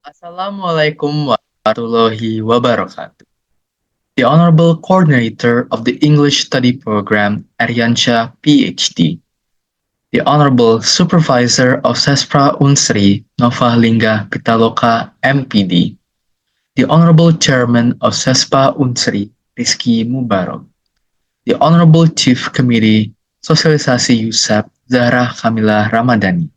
Assalamualaikum warahmatullahi wabarakatuh. The Honorable Coordinator of the English Study Program, Aryansha PhD. The Honorable Supervisor of Sespra Unsri, Nova Lingga Pitaloka MPD. The Honorable Chairman of Sespa Unsri, Rizky Mubarak. The Honorable Chief Committee, Sosialisasi Yusap, Zahra Kamila Ramadhani.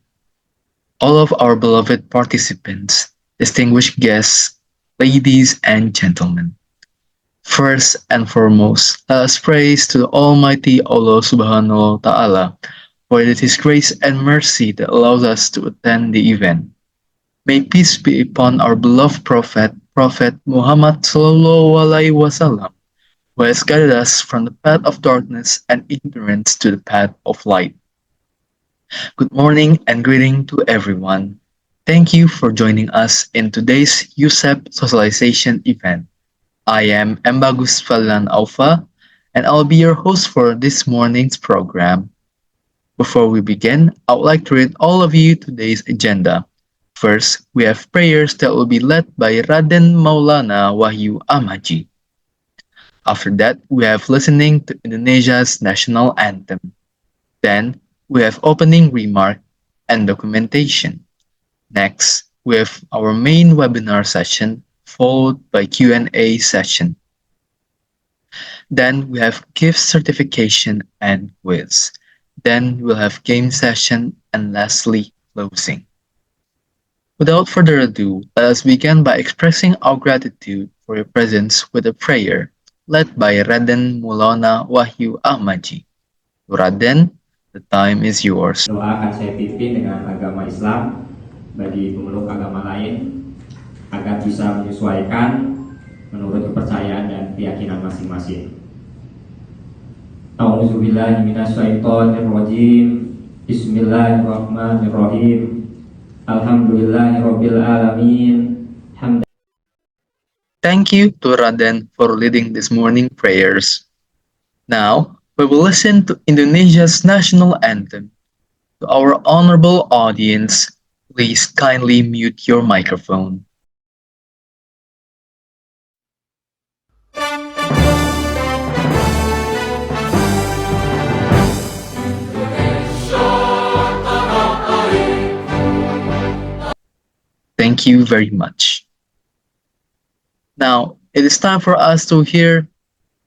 All of our beloved participants, distinguished guests, ladies and gentlemen. First and foremost, let us praise to the Almighty Allah Subhanahu wa Ta'ala, for it is His grace and mercy that allows us to attend the event. May peace be upon our beloved Prophet Muhammad Sallallahu Alaihi Wasallam, who has guided us from the path of darkness and ignorance to the path of light. Good morning and greeting to everyone. Thank you for joining us in today's USEP socialization event. I am M Bagus Fadhilan Aufa, and I'll be your host for this morning's program. Before we begin, I would like to read all of you today's agenda. First, we have prayers that will be led by Raden Maulana Wahyu Amaji. After that, we have listening to Indonesia's national anthem. Then, we have opening remark and documentation. Next, we have our main webinar session followed by Q&A session. Then we have gift certification and quiz. Then we'll have game session and lastly closing. Without further ado, let us begin by expressing our gratitude for your presence with a prayer led by Raden Maulana Wahyu Ahmaji. Raden, the time is yours. Doa akan saya pimpin dengan agama Islam bagi pemeluk agama lain agar bisa menyesuaikan menurut kepercayaan dan keyakinan masing-masing. A'udzubillahi minasyaitonirrajim. Bismillahirrahmanirrahim. Alhamdulillahirabbil alamin. Thank you to Raden for leading this morning prayers. Now, we will listen to Indonesia's national anthem. To our honorable audience, please kindly mute your microphone. Thank you very much. Now, it is time for us to hear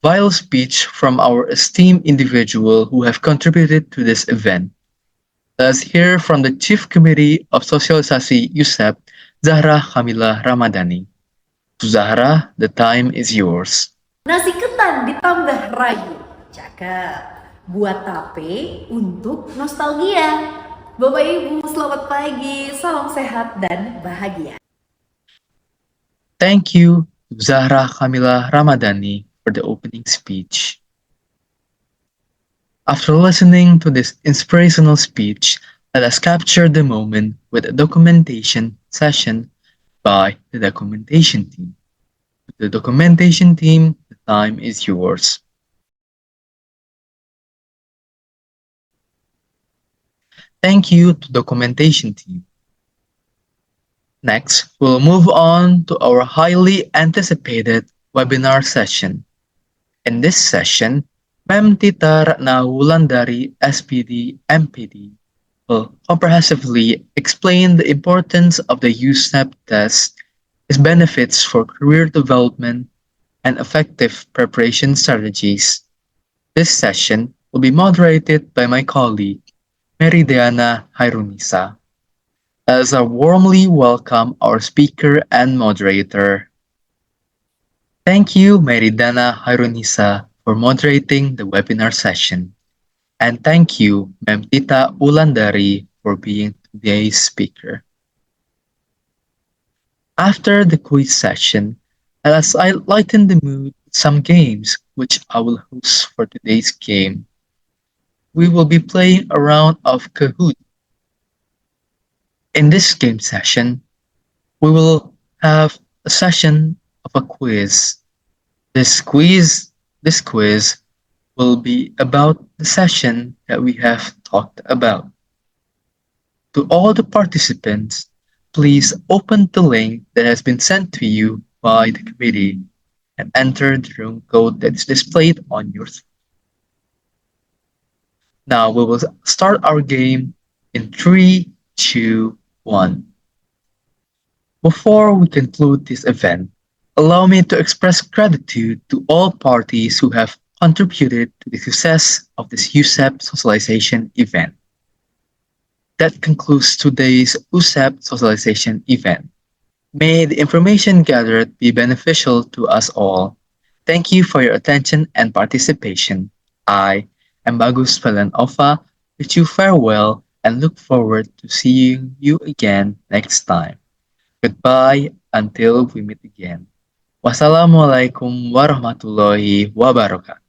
vital speech from our esteemed individual who have contributed to this event. Let us hear from the Chief Committee of Sosialisasi USEP, Zahra Kamila Ramadhani. Zahra, the time is yours. Nasi ketan ditambah rayu. Cakep. Buat tape untuk nostalgia. Bapak Ibu, selamat pagi. Salam sehat dan bahagia. Thank you, Zahra Kamila Ramadhani, for the opening speech. After listening to this inspirational speech, let us capture the moment with a documentation session by the documentation team. The documentation team, the time is yours. Thank you to the documentation team. Next, we'll move on to our highly anticipated webinar session. In this session, Ma'am Tita Ratna Wulandari, SPD, MPD, will comprehensively explain the importance of the USNAP test, its benefits for career development, and effective preparation strategies. This session will be moderated by my colleague, Meridiana Hairunisa. Let us warmly welcome our speaker and moderator. Thank you, Meridiana Hairunisa, for moderating the webinar session. And thank you, Ma'am Tita Wulandari, for being today's speaker. After the quiz session, let us lighten the mood with some games which I will host for today's game. We will be playing a round of Kahoot. In this game session, we will have a session of a quiz. This quiz will be about the session that we have talked about. To all the participants, Please open the link that has been sent to you by the committee and enter the room code that is displayed on your screen. Now we will start our game in 3, 2, 1. Before we conclude this event, allow me to express gratitude to all parties who have contributed to the success of this USEP socialization event. That concludes today's USEP socialization event. May the information gathered be beneficial to us all. Thank you for your attention and participation. I, M Bagus Fadhilan Aufa, bid you farewell and look forward to seeing you again next time. Goodbye until we meet again. Wassalamualaikum warahmatullahi wabarakatuh.